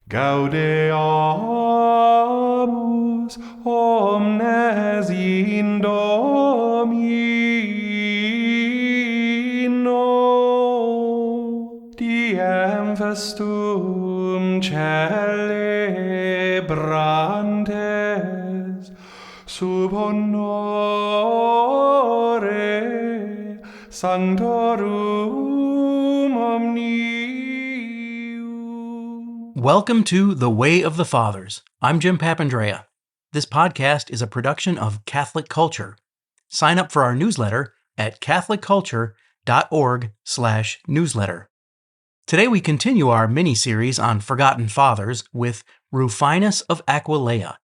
Gaudeamus omnes in Domino, diem festum celebrantes, sub honore sanctorum omnium. Welcome to The Way of the Fathers. I'm Jim Papandrea. This podcast is a production of Catholic Culture. Sign up for our newsletter at catholicculture.org/newsletter. Today we continue our mini-series on Forgotten Fathers with Rufinus of Aquileia.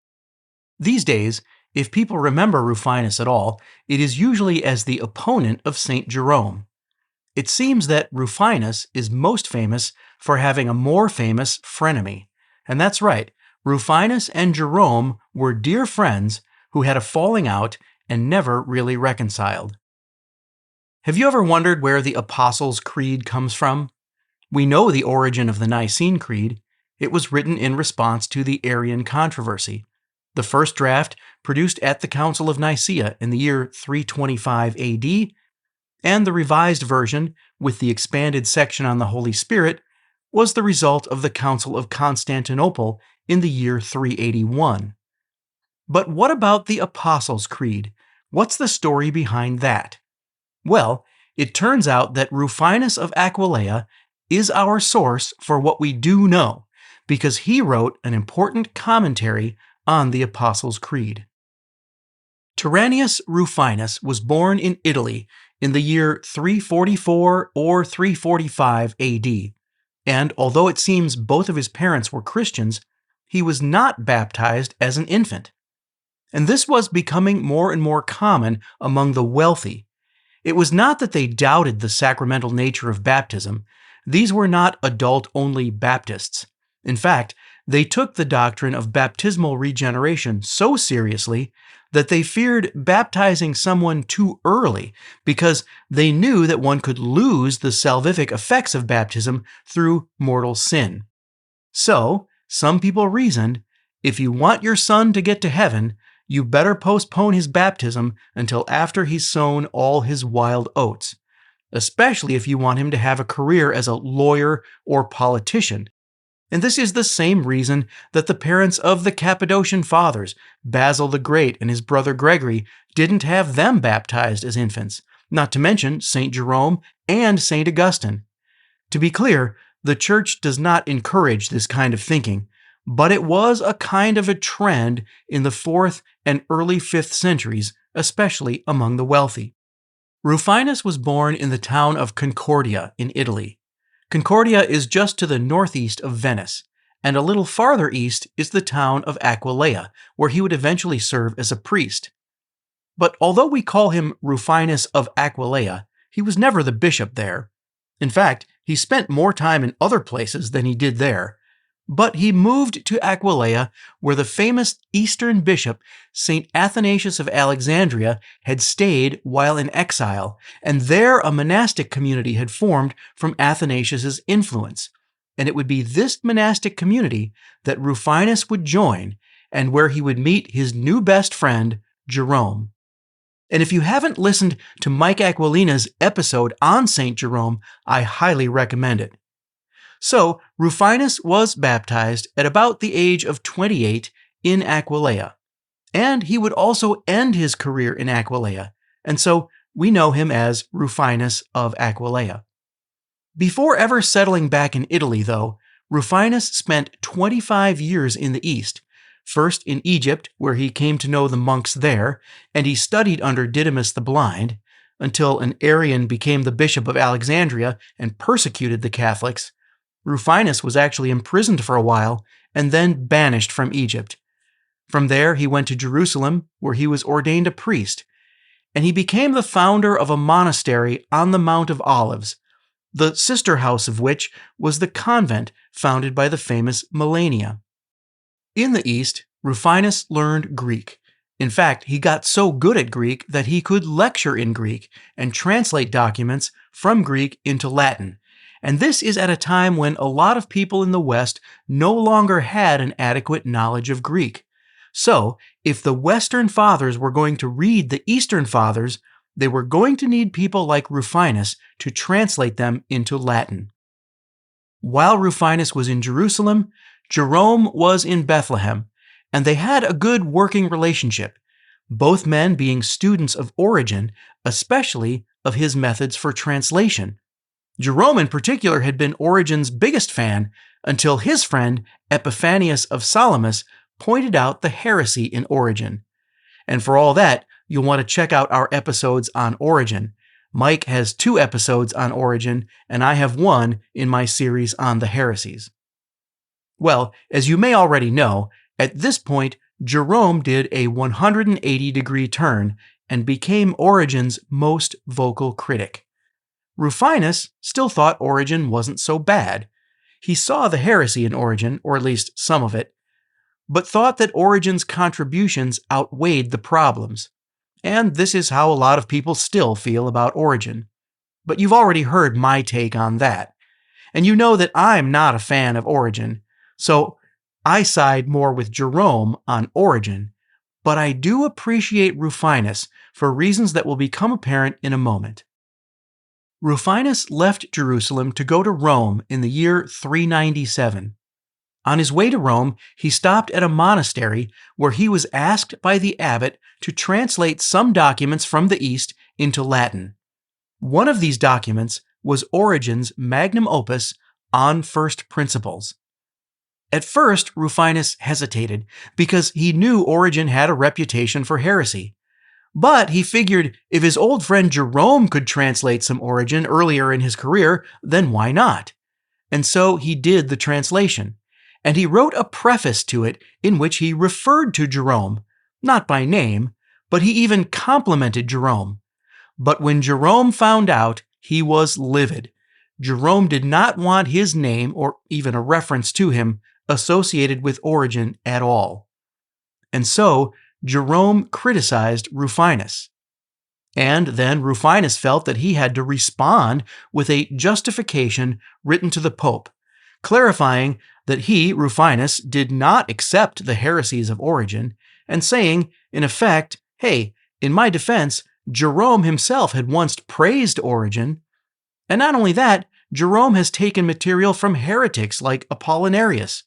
These days, if people remember Rufinus at all, it is usually as the opponent of St. Jerome. It seems that Rufinus is most famous for having a more famous frenemy. And that's right, Rufinus and Jerome were dear friends who had a falling out and never really reconciled. Have you ever wondered where the Apostles' Creed comes from? We know the origin of the Nicene Creed. It was written in response to the Arian controversy. The first draft produced at the Council of Nicaea in the year 325 AD, and the revised version, with the expanded section on the Holy Spirit, was the result of the Council of Constantinople in the year 381. But what about the Apostles' Creed? What's the story behind that? Well, it turns out that Rufinus of Aquileia is our source for what we do know, because he wrote an important commentary on the Apostles' Creed. Tyrannius Rufinus was born in Italy in the year 344 or 345 AD, and although it seems both of his parents were Christians, he was not baptized as an infant. And this was becoming more and more common among the wealthy. It was not that they doubted the sacramental nature of baptism. These were not adult-only Baptists. In fact, they took the doctrine of baptismal regeneration so seriously that they feared baptizing someone too early because they knew that one could lose the salvific effects of baptism through mortal sin. So, some people reasoned, if you want your son to get to heaven, you better postpone his baptism until after he's sown all his wild oats, especially if you want him to have a career as a lawyer or politician. And this is the same reason that the parents of the Cappadocian Fathers, Basil the Great and his brother Gregory, didn't have them baptized as infants, not to mention St. Jerome and St. Augustine. To be clear, the Church does not encourage this kind of thinking, but it was a kind of a trend in the 4th and early 5th centuries, especially among the wealthy. Rufinus was born in the town of Concordia in Italy. Concordia is just to the northeast of Venice, and a little farther east is the town of Aquileia, where he would eventually serve as a priest. But although we call him Rufinus of Aquileia, he was never the bishop there. In fact, he spent more time in other places than he did there. But he moved to Aquileia, where the famous Eastern bishop, St. Athanasius of Alexandria, had stayed while in exile, and there a monastic community had formed from Athanasius's influence. And it would be this monastic community that Rufinus would join, and where he would meet his new best friend, Jerome. And if you haven't listened to Mike Aquilina's episode on St. Jerome, I highly recommend it. So, Rufinus was baptized at about the age of 28 in Aquileia, and he would also end his career in Aquileia, and so we know him as Rufinus of Aquileia. Before ever settling back in Italy, though, Rufinus spent 25 years in the East, first in Egypt, where he came to know the monks there, and he studied under Didymus the Blind, until an Arian became the bishop of Alexandria and persecuted the Catholics. Rufinus was actually imprisoned for a while and then banished from Egypt. From there, he went to Jerusalem, where he was ordained a priest, and he became the founder of a monastery on the Mount of Olives, the sister house of which was the convent founded by the famous Melania. In the East, Rufinus learned Greek. In fact, he got so good at Greek that he could lecture in Greek and translate documents from Greek into Latin, And this is at a time when a lot of people in the West no longer had an adequate knowledge of Greek. So, if the Western Fathers were going to read the Eastern Fathers, they were going to need people like Rufinus to translate them into Latin. While Rufinus was in Jerusalem, Jerome was in Bethlehem, and they had a good working relationship, both men being students of Origen, especially of his methods for translation. Jerome in particular had been Origen's biggest fan until his friend Epiphanius of Salamis pointed out the heresy in Origen. And for all that, you'll want to check out our episodes on Origen. Mike has 2 episodes on Origen, and I have 1 in my series on the heresies. Well, as you may already know, at this point, Jerome did a 180-degree turn and became Origen's most vocal critic. Rufinus still thought Origen wasn't so bad. He saw the heresy in Origen, or at least some of it, but thought that Origen's contributions outweighed the problems. And this is how a lot of people still feel about Origen. But you've already heard my take on that. And you know that I'm not a fan of Origen, so I side more with Jerome on Origen, but I do appreciate Rufinus for reasons that will become apparent in a moment. Rufinus left Jerusalem to go to Rome in the year 397. On his way to Rome, he stopped at a monastery where he was asked by the abbot to translate some documents from the East into Latin. One of these documents was Origen's magnum opus On First Principles. At first, Rufinus hesitated because he knew Origen had a reputation for heresy. But he figured if his old friend Jerome could translate some Origen earlier in his career, then why not? And so he did the translation. And he wrote a preface to it in which he referred to Jerome, not by name, but he even complimented Jerome. But when Jerome found out, he was livid. Jerome did not want his name, or even a reference to him, associated with Origen at all. And so, Jerome criticized Rufinus. And then Rufinus felt that he had to respond with a justification written to the Pope, clarifying that he, Rufinus, did not accept the heresies of Origen, and saying, in effect, hey, in my defense, Jerome himself had once praised Origen, and not only that, Jerome has taken material from heretics like Apollinarius.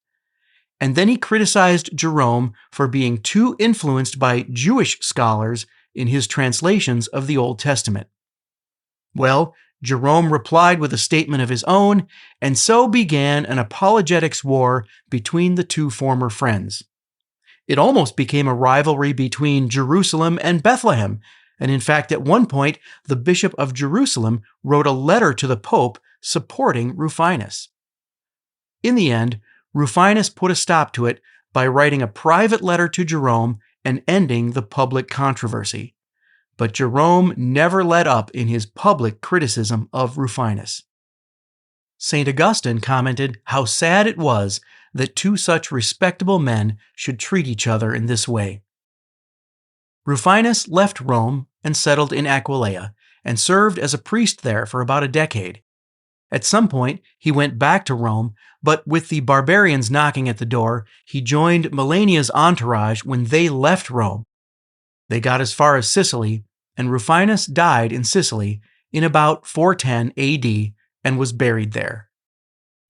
And then he criticized Jerome for being too influenced by Jewish scholars in his translations of the Old Testament. Well, Jerome replied with a statement of his own, and so began an apologetics war between the two former friends. It almost became a rivalry between Jerusalem and Bethlehem, and in fact, at one point, the Bishop of Jerusalem wrote a letter to the Pope supporting Rufinus. In the end, Rufinus put a stop to it by writing a private letter to Jerome and ending the public controversy. But Jerome never let up in his public criticism of Rufinus. St. Augustine commented how sad it was that 2 such respectable men should treat each other in this way. Rufinus left Rome and settled in Aquileia, and served as a priest there for about a decade. At some point, he went back to Rome, but with the barbarians knocking at the door, he joined Melania's entourage when they left Rome. They got as far as Sicily, and Rufinus died in Sicily in about 410 AD and was buried there.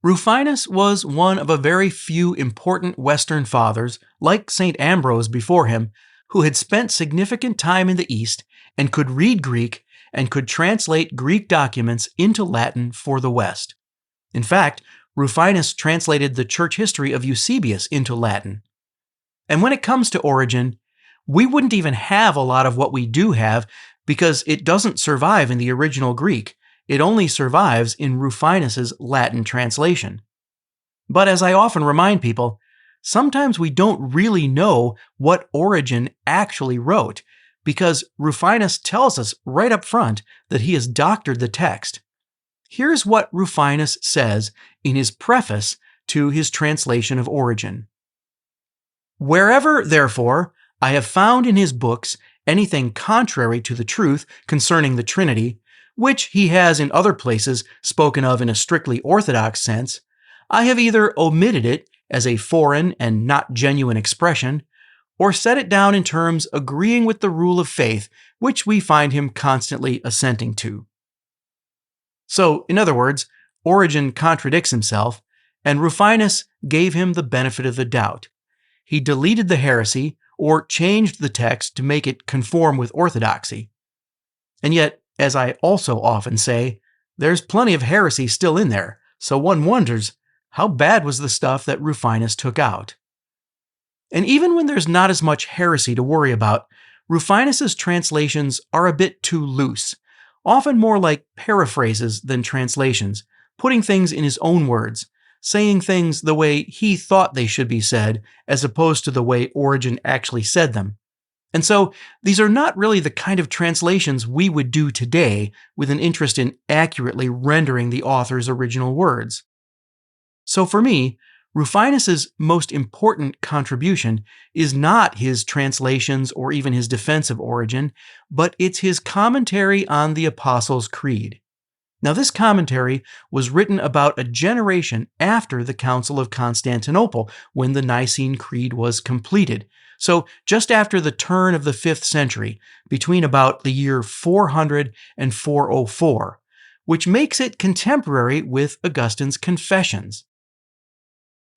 Rufinus was one of a very few important Western fathers, like St. Ambrose before him, who had spent significant time in the East and could read Greek and could translate Greek documents into Latin for the West. In fact, Rufinus translated the church history of Eusebius into Latin. And when it comes to Origen, we wouldn't even have a lot of what we do have because it doesn't survive in the original Greek. It only survives in Rufinus's Latin translation. But as I often remind people, sometimes we don't really know what Origen actually wrote, because Rufinus tells us right up front that he has doctored the text. Here's what Rufinus says in his preface to his translation of Origen. Wherever, therefore, I have found in his books anything contrary to the truth concerning the Trinity, which he has in other places spoken of in a strictly orthodox sense, I have either omitted it as a foreign and not genuine expression, or set it down in terms agreeing with the rule of faith which we find him constantly assenting to. So, in other words, Origen contradicts himself, and Rufinus gave him the benefit of the doubt. He deleted the heresy or changed the text to make it conform with orthodoxy. And yet, as I also often say, there's plenty of heresy still in there, so one wonders, how bad was the stuff that Rufinus took out? And even when there's not as much heresy to worry about, Rufinus's translations are a bit too loose, often more like paraphrases than translations, putting things in his own words, saying things the way he thought they should be said, as opposed to the way Origen actually said them. And so, these are not really the kind of translations we would do today with an interest in accurately rendering the author's original words. So for me, Rufinus's most important contribution is not his translations or even his defense of Origen, but it's his commentary on the Apostles' Creed. Now, this commentary was written about a generation after the Council of Constantinople, when the Nicene Creed was completed. So, just after the turn of the 5th century, between about the year 400 and 404, which makes it contemporary with Augustine's Confessions.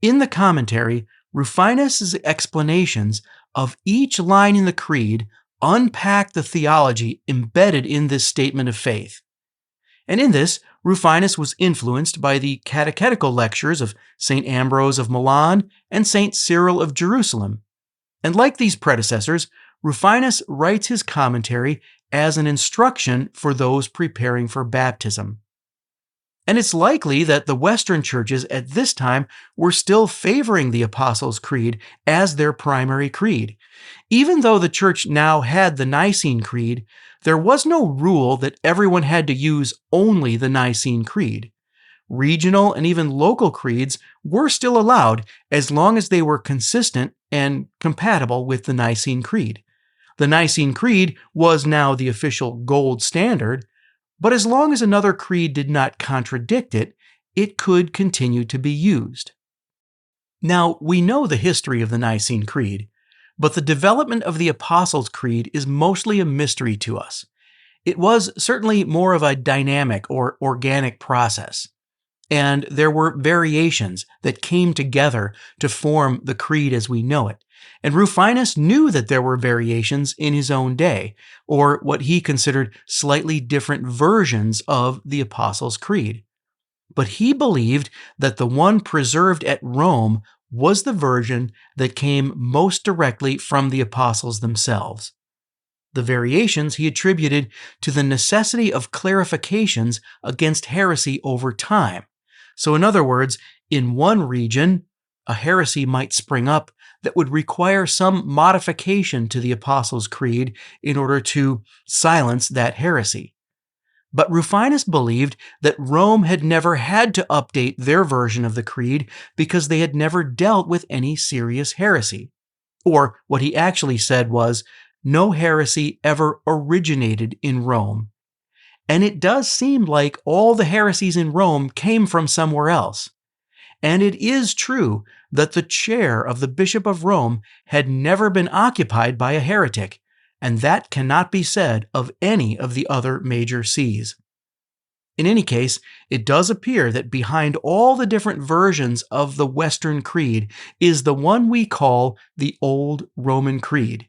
In the commentary, Rufinus's explanations of each line in the Creed unpack the theology embedded in this statement of faith. And in this, Rufinus was influenced by the catechetical lectures of St. Ambrose of Milan and St. Cyril of Jerusalem. And like these predecessors, Rufinus writes his commentary as an instruction for those preparing for baptism. And it's likely that the Western churches at this time were still favoring the Apostles' Creed as their primary creed. Even though the church now had the Nicene Creed, there was no rule that everyone had to use only the Nicene Creed. Regional and even local creeds were still allowed as long as they were consistent and compatible with the Nicene Creed. The Nicene Creed was now the official gold standard, but as long as another creed did not contradict it, it could continue to be used. Now, we know the history of the Nicene Creed, but the development of the Apostles' Creed is mostly a mystery to us. It was certainly more of a dynamic or organic process, and there were variations that came together to form the creed as we know it. And Rufinus knew that there were variations in his own day, or what he considered slightly different versions of the Apostles' Creed. But he believed that the one preserved at Rome was the version that came most directly from the apostles themselves. The variations he attributed to the necessity of clarifications against heresy over time. So in other words, in one region, a heresy might spring up that would require some modification to the Apostles' Creed in order to silence that heresy. But Rufinus believed that Rome had never had to update their version of the creed because they had never dealt with any serious heresy. Or what he actually said was, no heresy ever originated in Rome. And it does seem like all the heresies in Rome came from somewhere else. And it is true that the chair of the Bishop of Rome had never been occupied by a heretic, and that cannot be said of any of the other major sees. In any case, it does appear that behind all the different versions of the Western Creed is the one we call the Old Roman Creed,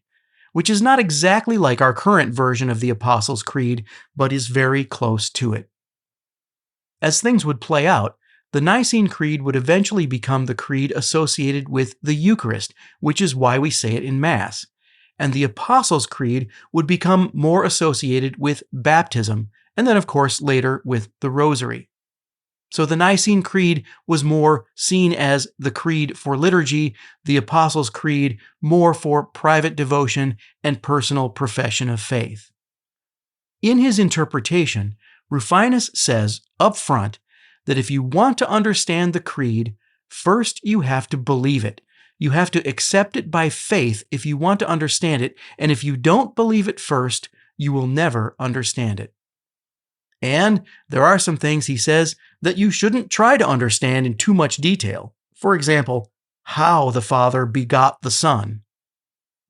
which is not exactly like our current version of the Apostles' Creed, but is very close to it. As things would play out, the Nicene Creed would eventually become the creed associated with the Eucharist, which is why we say it in Mass. And the Apostles' Creed would become more associated with baptism, and then, of course, later with the Rosary. So the Nicene Creed was more seen as the creed for liturgy, the Apostles' Creed more for private devotion and personal profession of faith. In his interpretation, Rufinus says up front that if you want to understand the creed, first you have to believe it. You have to accept it by faith if you want to understand it, and if you don't believe it first, you will never understand it. And there are some things he says that you shouldn't try to understand in too much detail. For example, how the Father begot the Son.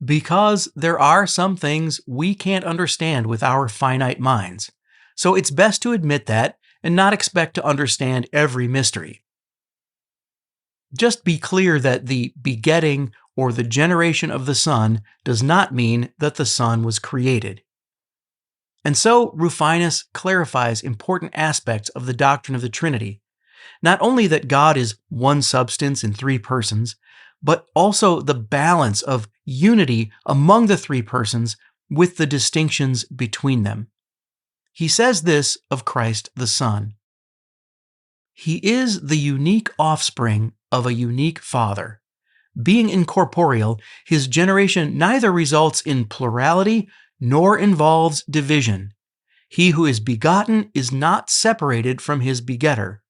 Because there are some things we can't understand with our finite minds. So it's best to admit that and not expect to understand every mystery. Just be clear that the begetting or the generation of the Son does not mean that the Son was created. And so Rufinus clarifies important aspects of the doctrine of the Trinity. Not only that God is one substance in three persons, but also the balance of unity among the three persons with the distinctions between them. He says this of Christ the Son. He is the unique offspring of a unique Father. Being incorporeal, his generation neither results in plurality nor involves division. He who is begotten is not separated from his begetter.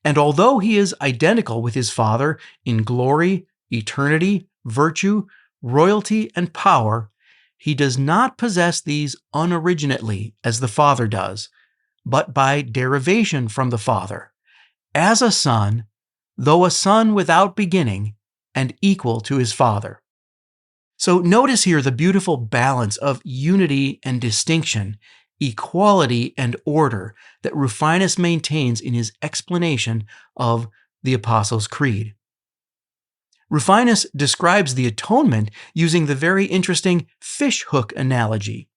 And although he is identical with his Father in glory, eternity, virtue, royalty, and power, he does not possess these unoriginately as the Father does, but by derivation from the Father, as a son, though a son without beginning, and equal to his Father. So notice here the beautiful balance of unity and distinction, equality and order that Rufinus maintains in his explanation of the Apostles' Creed. Rufinus describes the atonement using the very interesting fish hook analogy.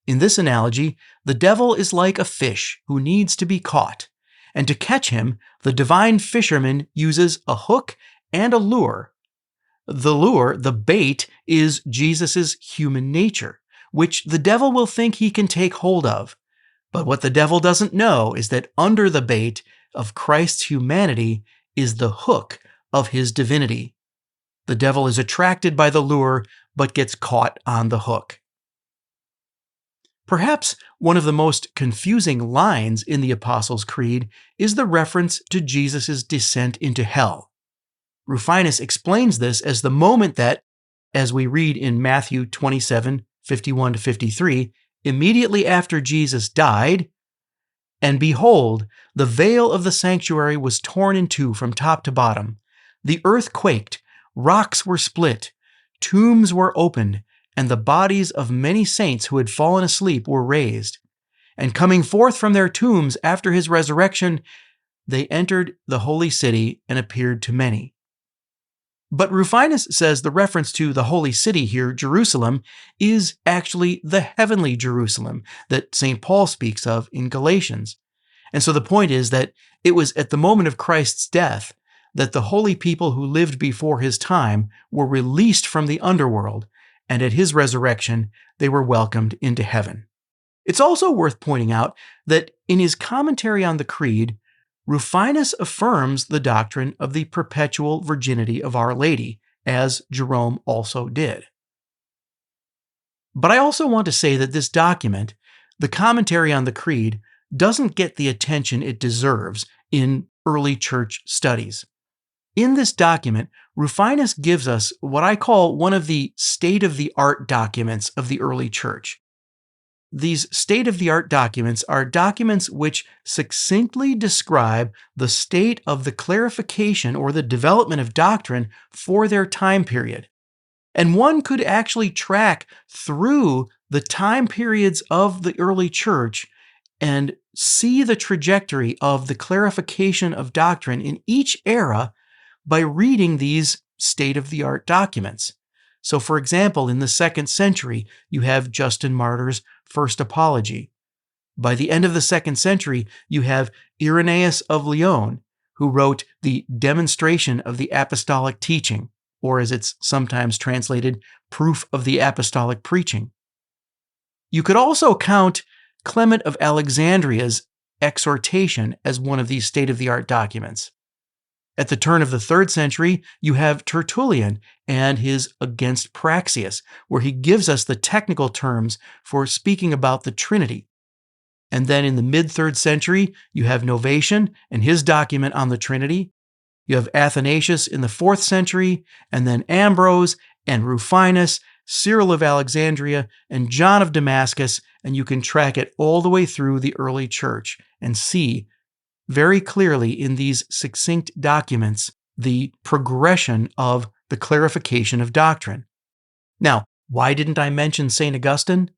In this analogy, the devil is like a fish who needs to be caught, and to catch him, the divine fisherman uses a hook and a lure. The lure, the bait, is Jesus' human nature, which the devil will think he can take hold of. But what the devil doesn't know is that under the bait of Christ's humanity is the hook of his divinity. The devil is attracted by the lure, but gets caught on the hook. Perhaps one of the most confusing lines in the Apostles' Creed is the reference to Jesus' descent into hell. Rufinus explains this as the moment that, as we read in Matthew 27:51-53, immediately after Jesus died, "And behold, the veil of the sanctuary was torn in two from top to bottom. The earth quaked, rocks were split, tombs were opened, and the bodies of many saints who had fallen asleep were raised. And coming forth from their tombs after his resurrection, they entered the holy city and appeared to many." But Rufinus says the reference to the holy city here, Jerusalem, is actually the heavenly Jerusalem that St. Paul speaks of in Galatians. And so the point is that it was at the moment of Christ's death that the holy people who lived before his time were released from the underworld, and at his resurrection, they were welcomed into heaven. It's also worth pointing out that in his commentary on the Creed, Rufinus affirms the doctrine of the perpetual virginity of Our Lady, as Jerome also did. But I also want to say that this document, the commentary on the Creed, doesn't get the attention it deserves in early church studies. In this document, Rufinus gives us what I call one of the state-of-the-art documents of the early church. These state-of-the-art documents are documents which succinctly describe the state of the clarification or the development of doctrine for their time period. And one could actually track through the time periods of the early church and see the trajectory of the clarification of doctrine in each era by reading these state-of-the-art documents. So, for example, in the 2nd century, you have Justin Martyr's First Apology. By the end of the 2nd century, you have Irenaeus of Lyon, who wrote the Demonstration of the Apostolic Teaching, or as it's sometimes translated, Proof of the Apostolic Preaching. You could also count Clement of Alexandria's Exhortation as one of these state-of-the-art documents. At the turn of the 3rd century, you have Tertullian and his Against Praxeas, where he gives us the technical terms for speaking about the Trinity. And then in the mid-3rd century, you have Novatian and his document on the Trinity. You have Athanasius in the 4th century, and then Ambrose and Rufinus Cyril of Alexandria, and John of Damascus, and you can track it all the way through the early church and see very clearly in these succinct documents the progression of the clarification of doctrine. Now, why didn't I mention St. Augustine?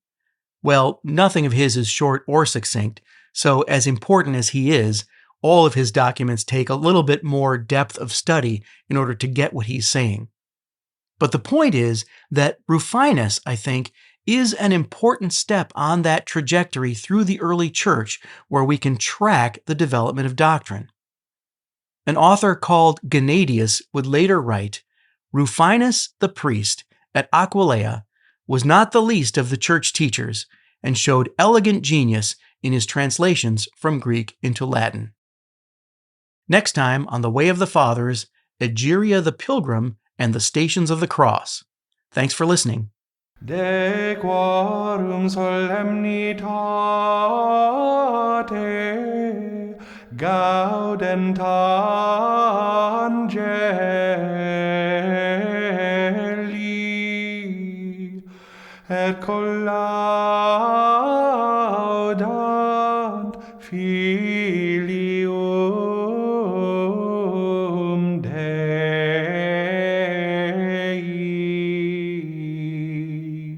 Well, nothing of his is short or succinct, so as important as he is, all of his documents take a little bit more depth of study in order to get what he's saying. But the point is that Rufinus, I think, is an important step on that trajectory through the early church where we can track the development of doctrine. An author called Gennadius would later write, Rufinus the priest at Aquileia was not the least of the church teachers and showed elegant genius in his translations from Greek into Latin. Next time on The Way of the Fathers, Egeria the Pilgrim and the Stations of the Cross. Thanks for listening. De quorum solemnitate gaudent angeli et collaudant filium Dei.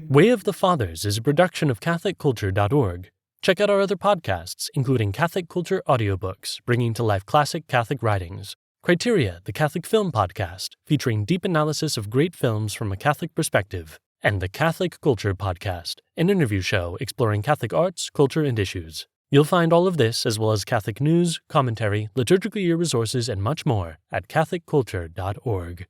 Way of the Fathers is a production of CatholicCulture.org. Check out our other podcasts, including Catholic Culture audiobooks, bringing to life classic Catholic writings, Criteria, the Catholic Film Podcast, featuring deep analysis of great films from a Catholic perspective, and the Catholic Culture Podcast, an interview show exploring Catholic arts, culture, and issues. You'll find all of this, as well as Catholic news, commentary, liturgical year resources, and much more at CatholicCulture.org.